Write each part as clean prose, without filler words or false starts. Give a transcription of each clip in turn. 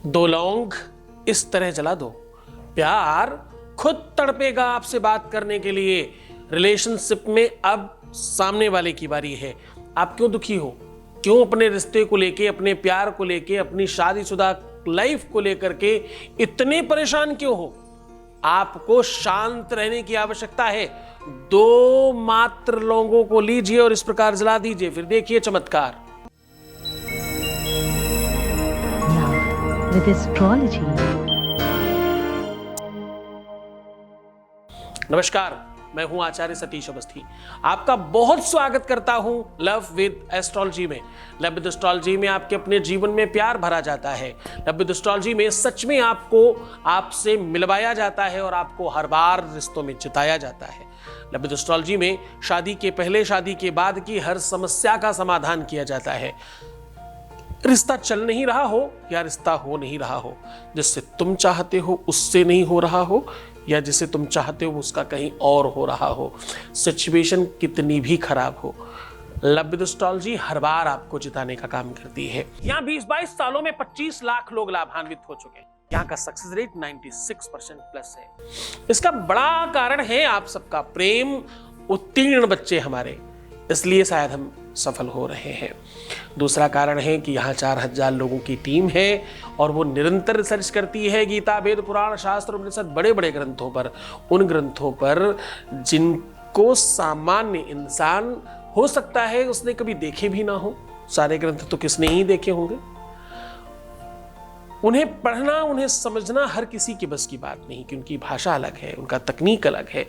दो लौंग इस तरह जला दो। प्यार खुद तड़पेगा आपसे बात करने के लिए। रिलेशनशिप में अब सामने वाले की बारी है। आप क्यों दुखी हो? क्यों अपने रिश्ते को लेके, अपने प्यार को लेके, अपनी शादीशुदा लाइफ को लेकर के इतने परेशान क्यों हो? आपको शांत रहने की आवश्यकता है। दो मात्र लौंगों को लीजिए और इस प्रकार जला दीजिए, फिर देखिए चमत्कार। With astrology. नमस्कार, मैं हूं आचार्य सतीश अवस्थी। आपका बहुत स्वागत करता हूं लव विद एस्ट्रोलॉजी में। लव विद एस्ट्रोलॉजी में आपके अपने जीवन में प्यार भरा जाता है। लव विद एस्ट्रोलॉजी में सच में आपको आपसे मिलवाया जाता है और आपको हर बार रिश्तों में जिताया जाता है। लव विद एस्ट्रोलॉजी में शादी के पहले, शादी के बाद की हर समस्या का समाधान किया जाता है। रिश्ता चल नहीं रहा हो या रिश्ता हो नहीं रहा हो, जिससे तुम चाहते हो उससे नहीं हो रहा हो, या जिसे तुम चाहते हो उसका कहीं और हो रहा हो, सिचुएशन कितनी भी खराब हो, लव विद एस्ट्रोलॉजी हर बार आपको जिताने का काम करती है। यहाँ 20-22 सालों में 25 लाख लोग लाभान्वित हो चुके हैं। यहाँ का सक्सेस रेट 96% प्लस है। इसका बड़ा कारण है आप सबका प्रेम, उत्तीर्ण बच्चे हमारे, इसलिए शायद हम सफल हो रहे हैं। दूसरा कारण है कि यहाँ 4000 लोगों की टीम है और वो निरंतर रिसर्च करती है गीता, वेद, पुराण, शास्त्र, उपनिषद, बड़े बड़े ग्रंथों पर, उन ग्रंथों पर जिनको सामान्य इंसान हो सकता है उसने कभी देखे भी ना हो। सारे ग्रंथ तो किसने ही देखे होंगे। उन्हें पढ़ना, उन्हें समझना हर किसी की बस की बात नहीं, कि उनकी भाषा अलग है, उनका तकनीक अलग है।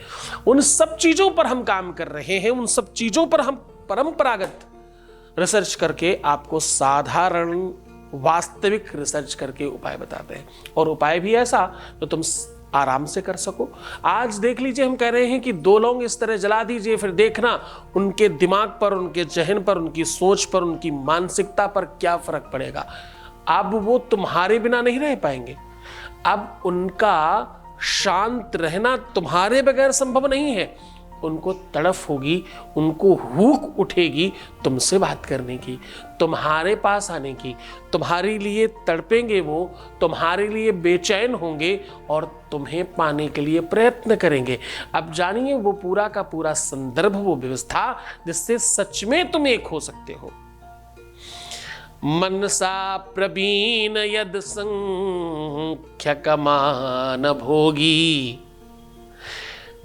उन सब चीजों पर हम काम कर रहे हैं। उन सब चीजों पर हम परंपरागत रिसर्च करके आपको साधारण वास्तविक रिसर्च करके उपाय बताते हैं, और उपाय भी ऐसा तो तुम आराम से कर सको। आज देख लीजिए, हम कह रहे हैं कि दो लौंग इस तरह जला दीजिए, फिर देखना उनके दिमाग पर, उनके जहन पर, उनकी सोच पर, उनकी मानसिकता पर क्या फर्क पड़ेगा। अब वो तुम्हारे बिना नहीं रह पाएंगे। अब उनका शांत रहना तुम्हारे बगैर संभव नहीं है। उनको तड़फ होगी, उनको भूख उठेगी तुमसे बात करने की, तुम्हारे पास आने की। तुम्हारे लिए तड़पेंगे वो, तुम्हारे लिए बेचैन होंगे और तुम्हें पाने के लिए प्रयत्न करेंगे। अब जानिए वो पूरा का पूरा संदर्भ, वो व्यवस्था जिससे सच में तुम एक हो सकते हो। मनसा प्रवीण यद संख्यकमान भोगी।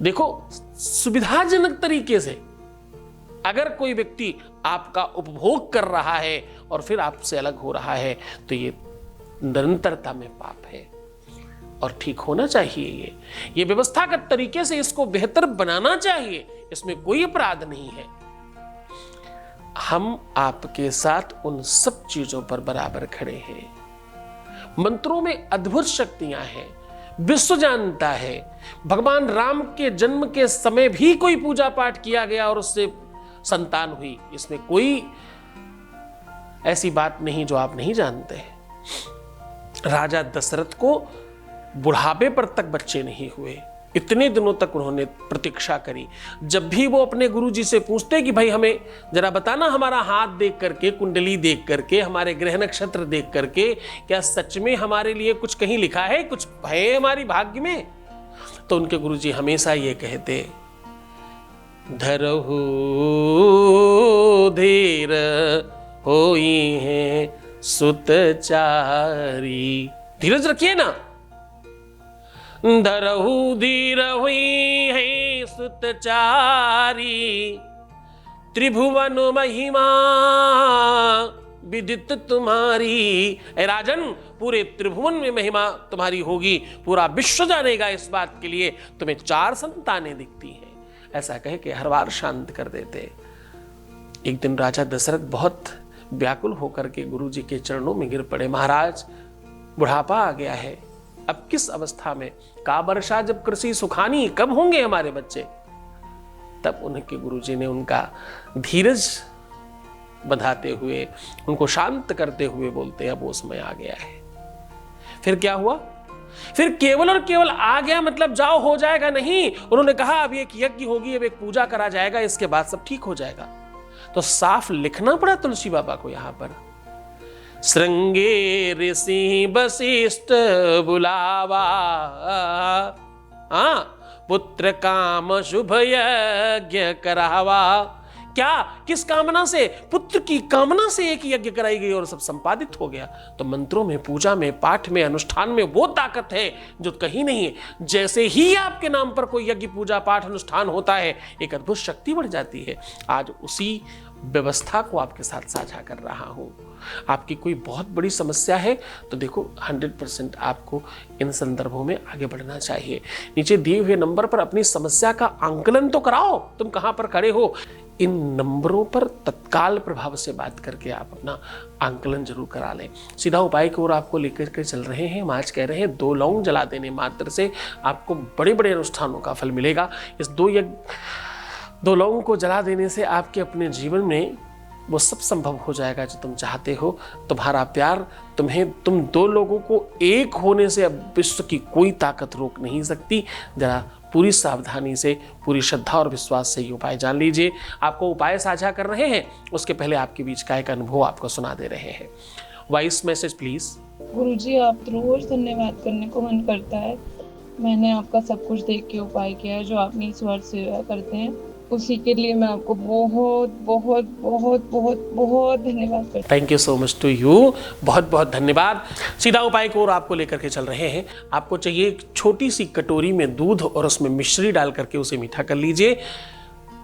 देखो, सुविधाजनक तरीके से अगर कोई व्यक्ति आपका उपभोग कर रहा है और फिर आपसे अलग हो रहा है, तो ये निरंतरता में पाप है और ठीक होना चाहिए। ये व्यवस्थागत तरीके से इसको बेहतर बनाना चाहिए, इसमें कोई अपराध नहीं है। हम आपके साथ उन सब चीजों पर बराबर खड़े हैं। मंत्रों में अद्भुत शक्तियां हैं, विश्व जानता है। भगवान राम के जन्म के समय भी कोई पूजा पाठ किया गया और उससे संतान हुई, इसमें कोई ऐसी बात नहीं जो आप नहीं जानते हैं। राजा दशरथ को बुढ़ापे पर तक बच्चे नहीं हुए, इतने दिनों तक उन्होंने प्रतीक्षा करी। जब भी वो अपने गुरुजी से पूछते कि भाई हमें जरा बताना, हमारा हाथ देख करके, कुंडली देख करके, हमारे ग्रह नक्षत्र देख करके, क्या सच में हमारे लिए कुछ कहीं लिखा है, कुछ है हमारी भाग्य में? तो उनके गुरुजी हमेशा ये कहते, धरहु धीर होई है सुतचारी। धीरज रखिए ना। धरहु धीर हुई है सुतचारी, त्रिभुवन महिमा विदित तुम्हारी। ए राजन, पूरे त्रिभुवन में महिमा तुम्हारी होगी, पूरा विश्व जानेगा इस बात के लिए तुम्हें 4 संतानें दिखती हैं। ऐसा कह के हर बार शांत कर देते। एक दिन राजा दशरथ बहुत व्याकुल होकर के गुरुजी के चरणों में गिर पड़े। महाराज, बुढ़ापा आ गया है, अब किस अवस्था में, का वर्षा जब कृषि सुखानी, कब होंगे हमारे बच्चे? तब उनके गुरुजी ने उनका धीरज बंधाते हुए, उनको शांत करते हुए बोलते हैं, अब वो समय आ गया है। फिर क्या हुआ? फिर केवल और केवल आ गया मतलब जाओ हो जाएगा नहीं। उन्होंने कहा अब एक यज्ञ होगी, अब एक पूजा करा जाएगा, इसके बाद सब ठीक हो जाएगा। तो साफ लिखना पड़ा तुलसी बाबा को यहां पर, श्रृंगे ऋषि वशिष्ठ बुलावा, पुत्र काम शुभ यज्ञ करावा। क्या, किस कामना से? पुत्र की कामना से एक यज्ञ कराई गई और सब संपादित हो गया। तो मंत्रों में, पूजा में, पाठ में, अनुष्ठान में वो ताकत है जो कहीं नहीं है। जैसे ही आपके नाम पर कोई यज्ञ, पूजा, पाठ, अनुष्ठान होता है, एक अद्भुत शक्ति बढ़ जाती है। आज उसी व्यवस्था को आपके साथ साझा कर रहा हूं। आपकी कोई बहुत बड़ी समस्या है तो देखो 100% आपको इन संदर्भों में आगे बढ़ना चाहिए। नीचे दिए हुए नंबर पर अपनी समस्या का आंकलन तो कराओ, तुम कहां पर खड़े हो। इन नंबरों पर तत्काल प्रभाव से बात करके आप अपना आंकलन जरूर करा लें। सीधा उपाय की ओर आपको लेकर के चल रहे हैं। हम आज कह रहे हैं 2 लौंग जला देने मात्र से आपको बड़े बड़े अनुष्ठानों का फल मिलेगा। इस 2 लौंग को जला देने से आपके अपने जीवन में वो सब संभव हो जाएगा जो तुम चाहते हो। तुम्हारा प्यार, तुम 2 लोगों को एक होने से अब विश्व की कोई ताकत रोक नहीं सकती। जरा पूरी सावधानी से, पूरी श्रद्धा और विश्वास से ये उपाय जान लीजिए। आपको उपाय साझा कर रहे हैं, उसके पहले आपके बीच का एक अनुभव आपको सुना दे रहे हैं। Voice message please. गुरुजी, आप रोज धन्यवाद करने को मन करता है। मैंने आपका सब कुछ देख के उपाय किया है जो आप निस्वार्थ सेवा करते हैं, उसी के लिए मैं आपको बहुत बहुत बहुत बहुत बहुत धन्यवाद करती हूँ। Thank you so much to you, बहुत बहुत धन्यवाद। सीधा उपाय को और आपको लेकर के चल रहे हैं। आपको चाहिए एक छोटी सी कटोरी में दूध और उसमें मिश्री डाल करके उसे मीठा कर लीजिए।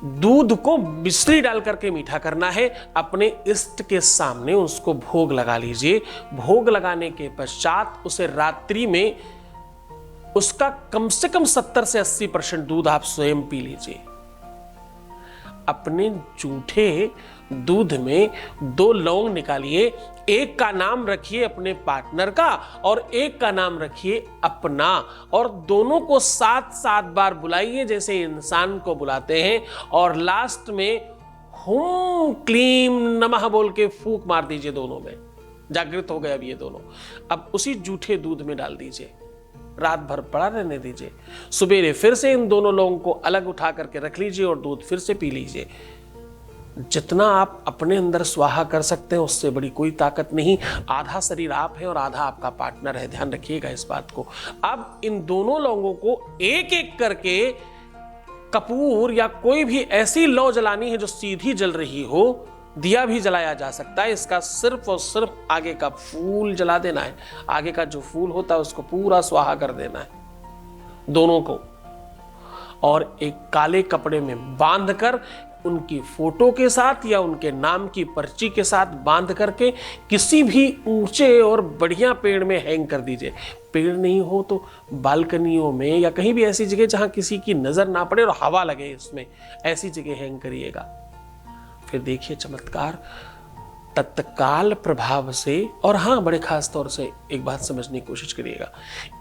दूध को मिश्री डाल करके मीठा करना है। अपने इष्ट के सामने उसको भोग लगा लीजिए। भोग लगाने के पश्चात उसे रात्रि में उसका कम से कम 70 से 80% दूध आप स्वयं पी लीजिए। अपने जूठे दूध में 2 लौंग निकालिए, एक का नाम रखिए अपने पार्टनर का और एक का नाम रखिए अपना, और दोनों को 7-7 बार बुलाइए जैसे इंसान को बुलाते हैं, और लास्ट में हुम क्लीम नमः बोल के फूंक मार दीजिए दोनों में। जागृत हो गए अब ये दोनों। अब उसी जूठे दूध में डाल दीजिए, रात भर पड़ा रहने दीजिए। सुबेरे फिर से इन दोनों लोगों को अलग उठा करके रख लीजिए और दूध फिर से पी लीजिए। जितना आप अपने अंदर स्वाहा कर सकते हैं उससे बड़ी कोई ताकत नहीं। आधा शरीर आप है और आधा आपका पार्टनर है, ध्यान रखिएगा इस बात को। अब इन दोनों लोगों को एक एक करके कपूर या कोई भी ऐसी लौ जलानी है जो सीधी जल रही हो। दिया भी जलाया जा सकता है, इसका सिर्फ और सिर्फ आगे का फूल जला देना है। आगे का जो फूल होता है उसको पूरा स्वाहा कर देना है दोनों को, और एक काले कपड़े में बांधकर उनकी फोटो के साथ या उनके नाम की पर्ची के साथ बांध करके किसी भी ऊंचे और बढ़िया पेड़ में हैंग कर दीजिए। पेड़ नहीं हो तो बालकनियों में या कहीं भी ऐसी जगह जहां किसी की नजर ना पड़े और हवा लगे, इसमें ऐसी जगह हैंग करिएगा। फिर देखिए चमत्कार तत्काल प्रभाव से। और हाँ, बड़े खास तौर से एक बात समझने की कोशिश करिएगा,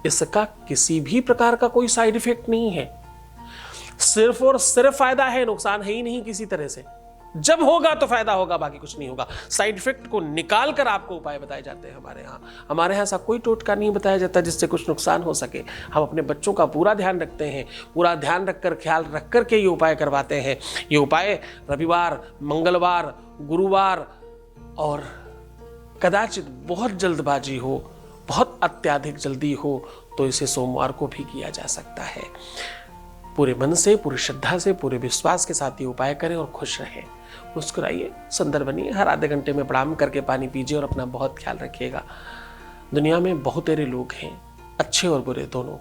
इसका किसी भी प्रकार का कोई साइड इफेक्ट नहीं है, सिर्फ और सिर्फ फायदा है, नुकसान है ही नहीं किसी तरह से। जब होगा तो फायदा होगा, बाकी कुछ नहीं होगा। साइड इफेक्ट को निकाल कर आपको उपाय बताए जाते हैं हमारे यहाँ। हमारे यहाँ ऐसा कोई टोटका नहीं बताया जाता जिससे कुछ नुकसान हो सके। हम अपने बच्चों का पूरा ध्यान रखते हैं, पूरा ध्यान रखकर, ख्याल रख कर के ये उपाय करवाते हैं। ये उपाय रविवार, मंगलवार, गुरुवार और कदाचित बहुत जल्दबाजी हो, बहुत अत्यधिक जल्दी हो तो इसे सोमवार को भी किया जा सकता है। पूरे मन से, पूरी श्रद्धा से, पूरे विश्वास के साथ ये उपाय करें और खुश रहें, मुस्कुराइए, सुंदर बनिए। हर आधे घंटे में प्रणाम करके पानी पीजिए और अपना बहुत ख्याल रखिएगा। दुनिया में बहुत सारे लोग हैं, अच्छे और बुरे दोनों।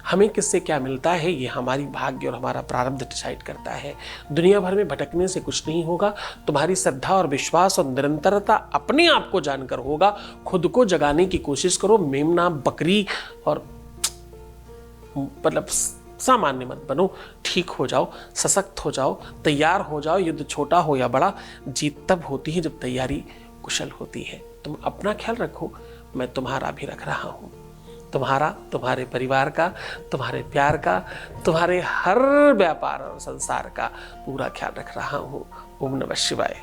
हमें किससे क्या मिलता है ये हमारी भाग्य और हमारा प्रारब्ध डिसाइड करता है। दुनिया भर में भटकने से कुछ नहीं होगा। तुम्हारी श्रद्धा और विश्वास और निरंतरता अपने आप को जानकर होगा। खुद को जगाने की कोशिश करो। मेमना, बकरी और मतलब सामान्य मत बनो। ठीक हो जाओ, सशक्त हो जाओ, तैयार हो जाओ। युद्ध छोटा हो या बड़ा, जीत तब होती है जब तैयारी कुशल होती है। तुम अपना ख्याल रखो, मैं तुम्हारा भी रख रहा हूं। तुम्हारा, तुम्हारे परिवार का, तुम्हारे प्यार का, तुम्हारे हर व्यापार और संसार का पूरा ख्याल रख रहा हूं। ओम नमः शिवाय।